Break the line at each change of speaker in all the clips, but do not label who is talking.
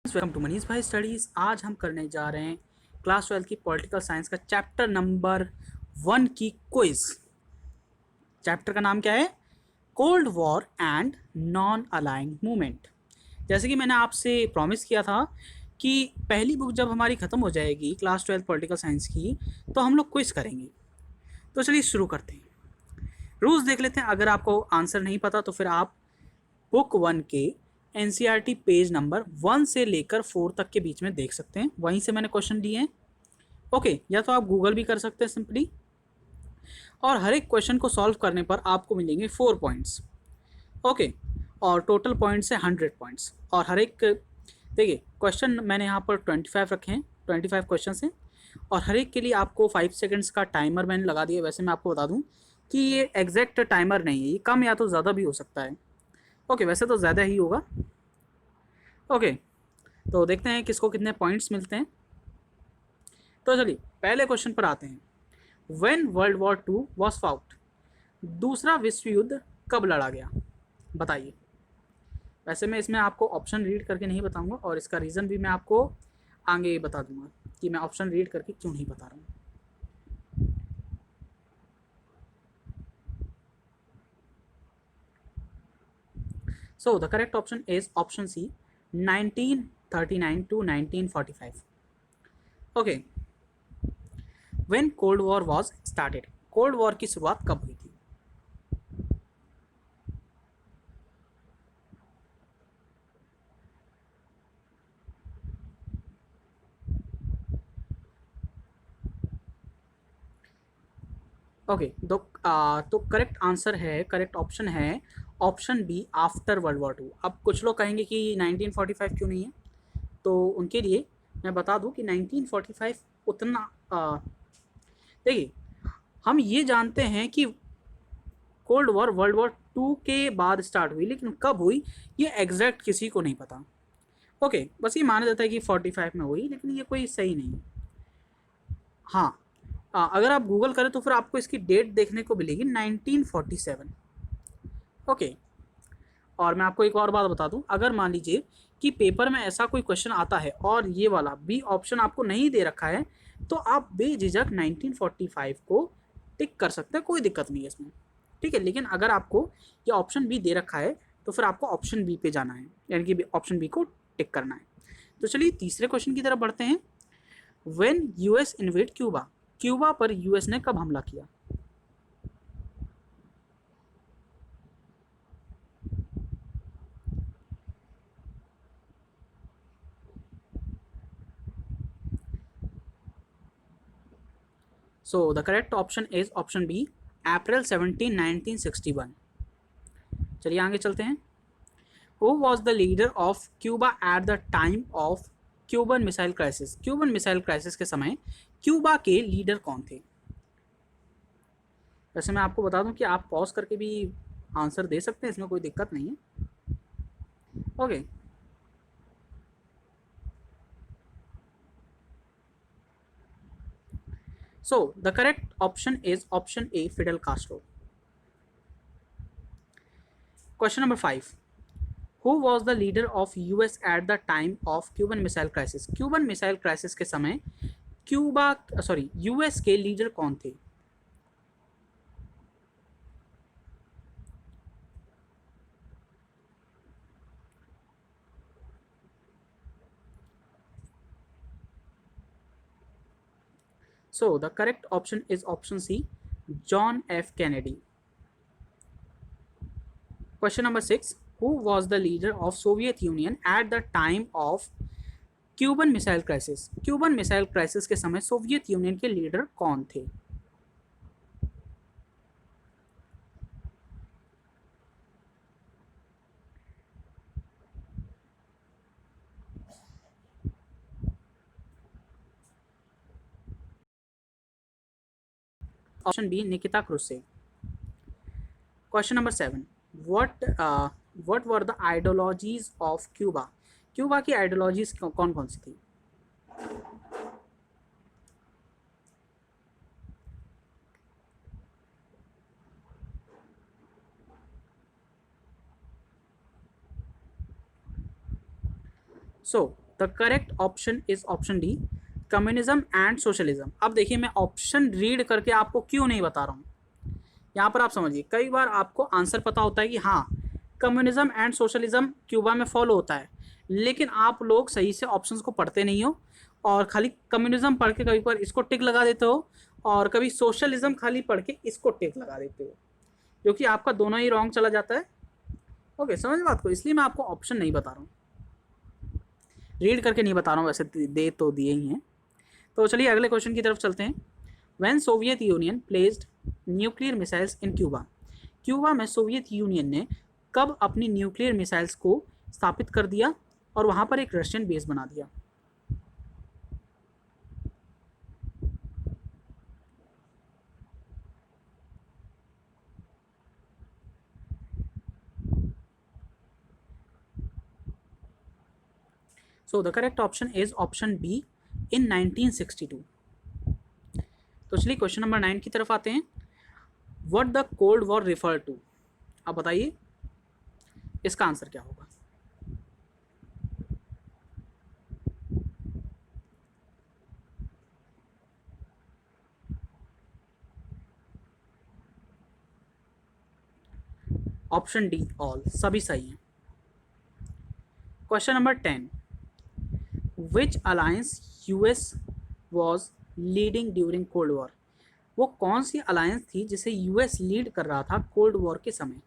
Welcome to Manish भाई studies. आज हम करने जा रहे हैं क्लास 12 की पॉलिटिकल साइंस का चैप्टर नंबर 1 की क्विज। चैप्टर का नाम क्या है? Cold war and non aligned movement. जैसे कि मैंने आपसे प्रॉमिस किया था कि पहली बुक जब हमारी ख़त्म हो जाएगी क्लास 12 पॉलिटिकल साइंस की, तो हम लोग क्विज करेंगे। तो चलिए शुरू करते हैं। रूल्स देख लेते हैं। अगर आपको आंसर नहीं पता तो फिर आप बुक 1 के एनसीईआरटी पेज नंबर 1 से लेकर 4 तक के बीच में देख सकते हैं। वहीं से मैंने क्वेश्चन दिए हैं। ओके, या तो आप गूगल भी कर सकते हैं सिंपली। और हर एक क्वेश्चन को सॉल्व करने पर आपको मिलेंगे 4 पॉइंट्स। ओके, और टोटल पॉइंट्स है 100 पॉइंट्स। और हर एक देखिए क्वेश्चन मैंने यहाँ पर 25 रखे हैं, 25 क्वेश्चन हैं। और हर एक के लिए आपको 5 सेकेंड्स का टाइमर मैंने लगा दिया। वैसे मैं आपको बता दूँ कि ये एग्जैक्ट टाइमर नहीं है, ये कम या तो ज़्यादा भी हो सकता है। ओके, वैसे तो ज़्यादा ही होगा। ओके, तो देखते हैं किसको कितने पॉइंट्स मिलते हैं। तो चलिए पहले क्वेश्चन पर आते हैं। When world war two was fought, दूसरा विश्व युद्ध कब लड़ा गया? बताइए। वैसे मैं इसमें आपको ऑप्शन रीड करके नहीं बताऊंगा, और इसका रीज़न भी मैं आपको आगे बता दूंगा कि मैं ऑप्शन रीड करके क्यों नहीं बता रहा हूँ। So the correct option is option C, 1939 to 1945। Okay, when cold war was started, cold war की शुरुआत कब हुई थी? ओके, तो करेक्ट आंसर है, करेक्ट ऑप्शन है option B, after world war two. अब कुछ लोग कहेंगे कि 1945 क्यों नहीं है, तो उनके लिए मैं बता दूं कि 1945 उतना देखिए, हम ये जानते हैं कि cold war world war two के बाद स्टार्ट हुई, लेकिन कब हुई ये एग्जैक्ट किसी को नहीं पता। ओके, बस ये माना जाता है कि 45 में हुई, लेकिन ये कोई सही नहीं है। हाँ, अगर आप गूगल करें तो फिर आपको इसकी डेट देखने को मिलेगी 1947। ओके, और मैं आपको एक और बात बता दूं, अगर मान लीजिए कि पेपर में ऐसा कोई क्वेश्चन आता है और ये वाला बी ऑप्शन आपको नहीं दे रखा है, तो आप बेझिझक 1945 को टिक कर सकते हैं, कोई दिक्कत नहीं है इसमें। ठीक है, लेकिन अगर आपको ये ऑप्शन बी दे रखा है तो फिर आपको ऑप्शन बी पे जाना है, यानी कि ऑप्शन बी को टिक करना है। तो चलिए तीसरे क्वेश्चन की तरफ बढ़ते हैं। When US invaded Cuba, Cuba पर यूएस ने कब हमला किया? So the correct option is option B, April 17 1961। चलिए आगे चलते हैं। Who was the leader of Cuba at the time of Cuban missile crisis, Cuban missile crisis के समय क्यूबा के लीडर कौन थे? वैसे मैं आपको बता दूं कि आप पॉज करके भी आंसर दे सकते हैं, इसमें कोई दिक्कत नहीं है। Okay, so the correct option is option A, Fidel Castro. Question number 5, who was the leader of US eight the time of Cuban missile crisis, Cuban missile crisis के समय क्यूबा सॉरी यूएस के लीडर कौन थे? So the correct option is option C, John F. Kennedy. Question number 6, who was the leader of Soviet Union at the time of Cuban missile crisis, Cuban missile crisis के समय Soviet Union के leader कौन थे? Option B, Nikita Khrushchev. Question number 7, what what were the ideologies of Cuba, Cuba की ideologies कौन कौन सी थी? So the correct option is option D, communism and socialism. अब देखिए मैं ऑप्शन रीड करके आपको क्यों नहीं बता रहा हूँ, यहाँ पर आप समझिए। कई बार आपको आंसर पता होता है कि हाँ कम्युनिज्म एंड सोशलिज्म क्यूबा में फॉलो होता है, लेकिन आप लोग सही से ऑप्शंस को पढ़ते नहीं हो और खाली कम्युनिज्म पढ़ के कभी पर इसको टिक लगा देते हो और कभी सोशलिज्म खाली पढ़ के इसको टिक लगा देते हो, जो कि आपका दोनों ही रॉन्ग चला जाता है। ओके, समझ बात को, इसलिए मैं आपको ऑप्शन नहीं बता रहा हूँ, रीड करके नहीं बता रहा हूँ, वैसे दे तो दिए ही हैं। तो चलिए अगले क्वेश्चन की तरफ चलते हैं। When Soviet union placed nuclear missiles in Cuba, Cuba में सोवियत यूनियन ने कब अपनी न्यूक्लियर मिसाइल्स को स्थापित कर दिया और वहां पर एक रशियन बेस बना दिया? So the correct option is option B, in 1962। तो चलिए क्वेश्चन नंबर 9 की तरफ आते हैं। What the cold war refer to, अब बताइए इसका आंसर क्या होगा? ऑप्शन डी ऑल, सभी सही हैं। Question number 10, which alliance US was leading during cold war, वो कौन सी अलायंस थी जिसे यूएस लीड कर रहा था कोल्ड वॉर के समय?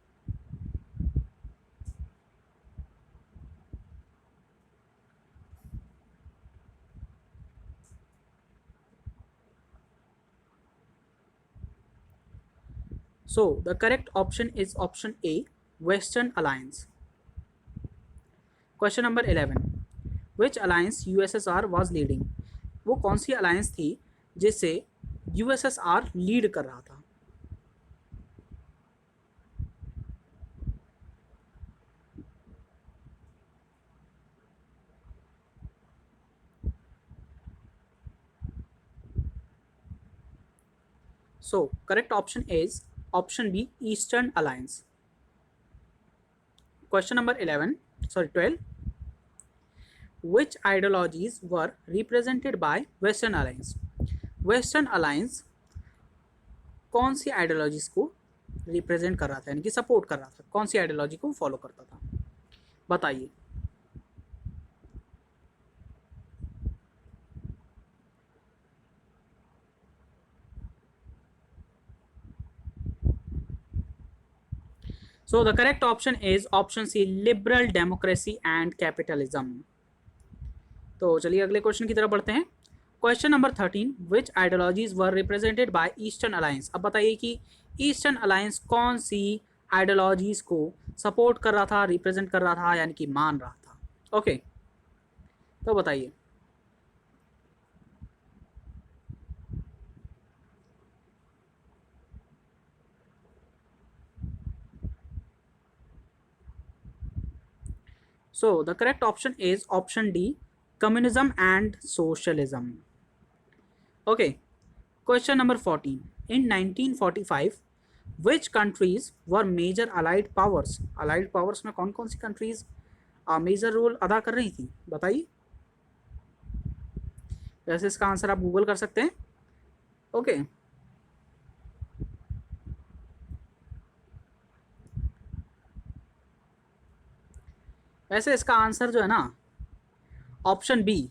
सो the correct option is option A, western alliance. Question number 11, which alliance USSR was leading, वो कौन सी अलायंस थी जिसे यूएसएसआर लीड कर रहा था? So correct option is option B, eastern alliance. Question number 11, sorry 12, which ideologies were represented by western alliance, western alliance कौन सी ideologies को रिप्रेजेंट कर रहा था, यानी कि सपोर्ट कर रहा था, कौन सी आइडियोलॉजी को फॉलो करता था, बताइए। So the correct option is option C, liberal democracy and capitalism. तो चलिए अगले क्वेश्चन की तरफ बढ़ते हैं। Question number 13, which ideologies were represented by eastern alliance, अब बताइए कि ईस्टर्न अलायंस कौन सी आइडियोलॉजीज को सपोर्ट कर रहा था, रिप्रेजेंट कर रहा था, यानी कि मान रहा था। ओके, तो बताइए। So the correct option is option D, communism and socialism. Okay, question number 14. In 1945, which countries were major allied powers? Allied powers में कौन कौन सी countries मेजर रोल अदा कर रही थी, बताइए। वैसे इसका आंसर आप गूगल कर सकते हैं। ओके, वैसे इसका आंसर जो है ना, option B,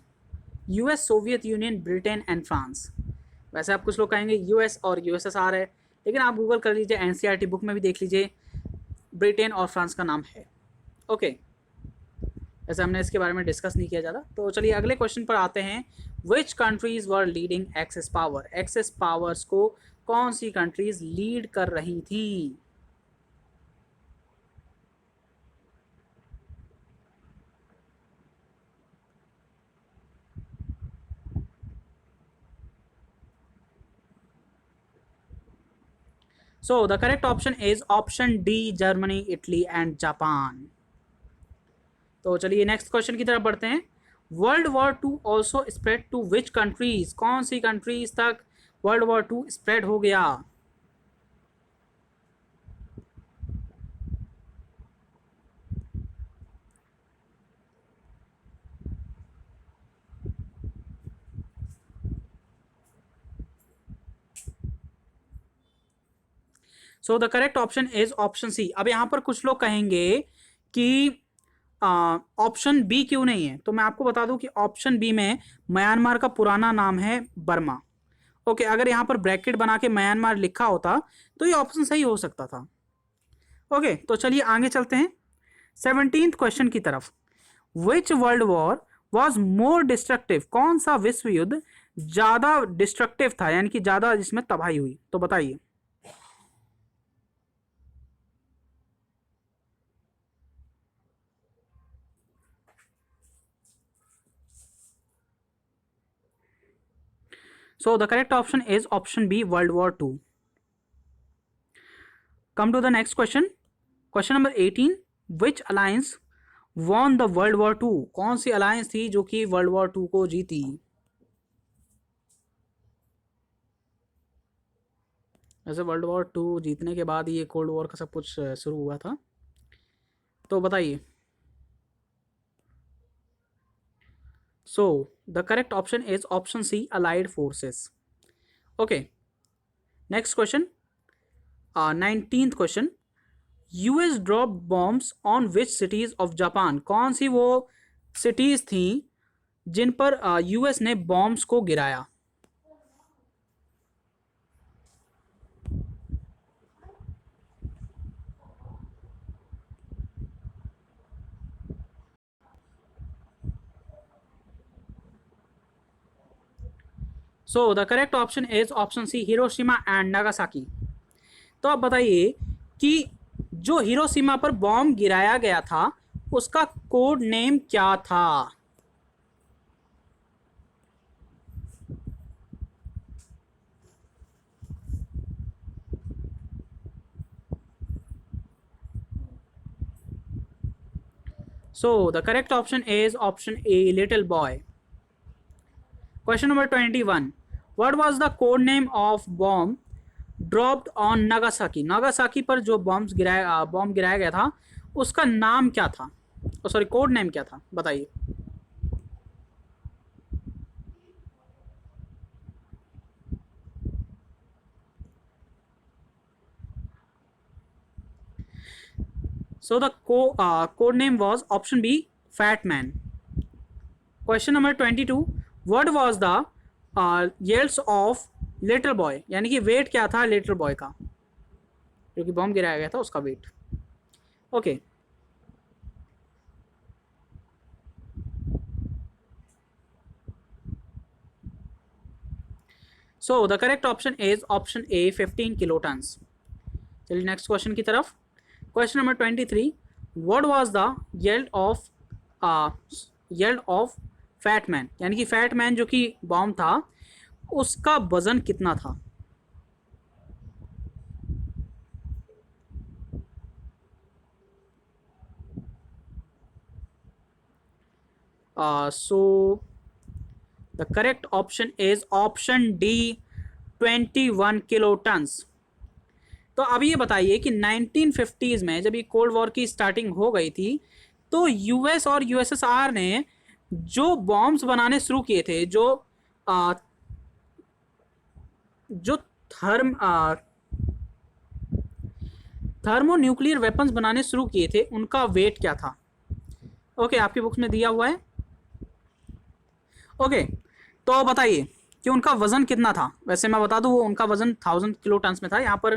US, Soviet Union, Britain and France. वैसे आप कुछ लोग कहेंगे यूएस और यूएसएसआर है, लेकिन आप गूगल कर लीजिए, एनसीईआरटी बुक में भी देख लीजिए, ब्रिटेन और फ्रांस का नाम है। ओके, वैसे हमने इसके बारे में डिस्कस नहीं किया ज़्यादा। तो चलिए अगले क्वेश्चन पर आते हैं। Which countries were leading axis power, axis powers को कौन सी कंट्रीज लीड कर रही थी? So the correct option is option D, Germany, Italy and Japan. तो चलिए नेक्स्ट क्वेश्चन की तरफ बढ़ते हैं। World war two also spread to which countries, कौन सी कंट्रीज तक वर्ल्ड वॉर टू स्प्रेड हो गया? So the correct option is option C. अब यहां पर कुछ लोग कहेंगे कि ऑप्शन बी क्यों नहीं है, तो मैं आपको बता दूं कि ऑप्शन बी में म्यांमार का पुराना नाम है बर्मा। ओके, अगर यहां पर ब्रैकेट बना के म्यांमार लिखा होता तो ये ऑप्शन सही हो सकता था। ओके, तो चलिए आगे चलते हैं 17th क्वेश्चन की तरफ। विच world war was more destructive, कौन सा विश्व युद्ध ज्यादा डिस्ट्रक्टिव था, यानी कि ज्यादा जिसमें तबाही हुई, तो बताइए। So the correct option is option B, World War II. Come to the next question. Question number 18. Which alliance won the World War II? कौन सी अलायंस थी जो कि वर्ल्ड वॉर टू को जीती? वैसे वर्ल्ड वॉर टू जीतने के बाद ये कोल्ड वॉर का सब कुछ शुरू हुआ था, तो बताइए। So the correct option is option C, Allied forces. Okay. Next question. 19th question. US dropped bombs on which cities of Japan? कौन सी वो सिटीज थी जिन पर यूएस ने बॉम्ब्स को गिराया? So the correct option is option C, Hiroshima and Nagasaki. तो आप बताइए कि जो हिरोशिमा पर बॉम्ब गिराया गया था उसका कोड नेम क्या था? So the correct option is option A, little boy. Question number 21. What was the code name of bomb dropped on Nagasaki? Nagasaki पर जो बॉम्ब गिराया गया था उसका नाम क्या था? सॉरी, कोड नेम क्या था, बताइए। So the code name was option B, Fat Man. Question number 22. What was the yells of little boy? यानी कि वेट क्या था लिटिल बॉय का, जो कि बॉम्ब गिराया गया था उसका weight. Okay, so the correct option is option A, 15 kilotons. चलिए नेक्स्ट क्वेश्चन की तरफ। Question number 23. What was the yield of Fat Man? यानी कि फैट मैन जो कि बॉम्ब था उसका वजन कितना था? सो the correct option is option D, 21 किलोटन्स। तो अब ये बताइए कि 1950s में जब ये कोल्ड वॉर की स्टार्टिंग हो गई थी तो यूएस और यूएसएसआर ने जो बॉम्ब्स बनाने शुरू किए थे, जो थर्मो न्यूक्लियर वेपन्स बनाने शुरू किए थे उनका वेट क्या था? ओके, आपकी बुक्स में दिया हुआ है। ओके, तो बताइए कि उनका वजन कितना था। वैसे मैं बता दूं वो उनका वजन 1000 किलो टन में था। यहाँ पर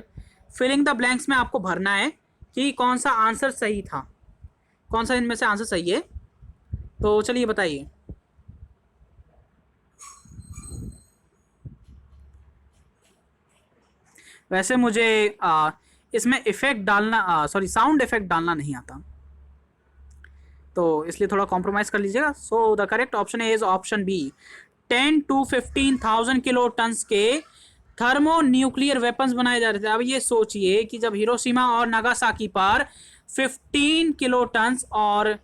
फिलिंग द ब्लैंक्स में आपको भरना है कि कौन सा आंसर सही था, कौन सा इनमें से आंसर सही है। तो चलिए बताइए। वैसे मुझे इसमें इफेक्ट डालना, सॉरी साउंड इफेक्ट डालना नहीं आता, तो इसलिए थोड़ा कॉम्प्रोमाइज़ कर लीजिएगा। So the correct option is option B, 10 to 15,000 kilotons के थर्मो न्यूक्लियर वेपन्स बनाए जा रहे थे। अब ये सोचिए कि जब हिरोशिमा और नागासाकी पर 15 किलो टन्स और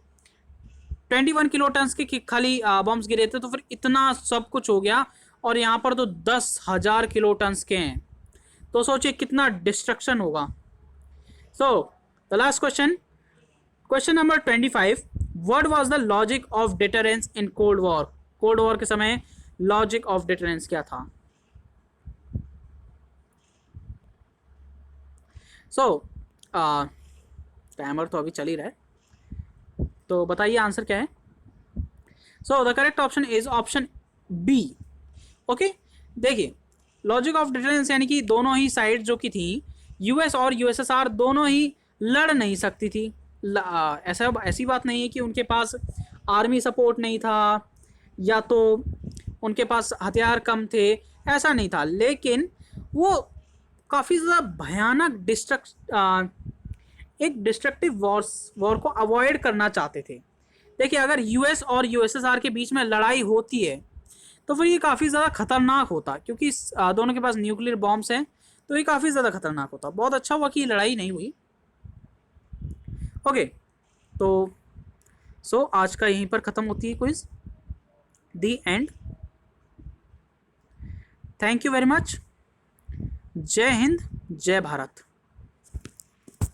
21 किलो टन्स के खाली बॉम्ब्स गिरे थे, तो फिर इतना सब कुछ हो गया, और यहाँ पर तो 10,000 किलो टन्स के हैं, तो सोचिए कितना डिस्ट्रक्शन होगा। So the last question, question number 25. What was the logic of deterrence in cold war? Cold war के समय लॉजिक ऑफ डिटरेंस क्या था? सो टाइमर तो अभी चल ही रहा है, तो बताइए आंसर क्या है। So the correct option is option B. Okay, देखिए लॉजिक ऑफ डिफरेंस यानी कि दोनों ही साइड जो की थी, यूएस और यूएसएसआर दोनों ही लड़ नहीं सकती थी। ऐसा ऐसी बात नहीं है कि उनके पास आर्मी सपोर्ट नहीं था या तो उनके पास हथियार कम थे, ऐसा नहीं था, लेकिन वो काफ़ी ज़्यादा भयानक एक डिस्ट्रक्टिव वॉर को अवॉइड करना चाहते थे। देखिए अगर यूएस और यूएसएसआर के बीच में लड़ाई होती है तो फिर ये काफ़ी ज़्यादा खतरनाक होता, क्योंकि दोनों के पास न्यूक्लियर बॉम्ब्स हैं, तो ये काफ़ी ज़्यादा खतरनाक होता। बहुत अच्छा हुआ कि ये लड़ाई नहीं हुई। ओके, तो आज का यहीं पर ख़त्म होती है quiz, the and. Thank you very much. जय हिंद, जय भारत।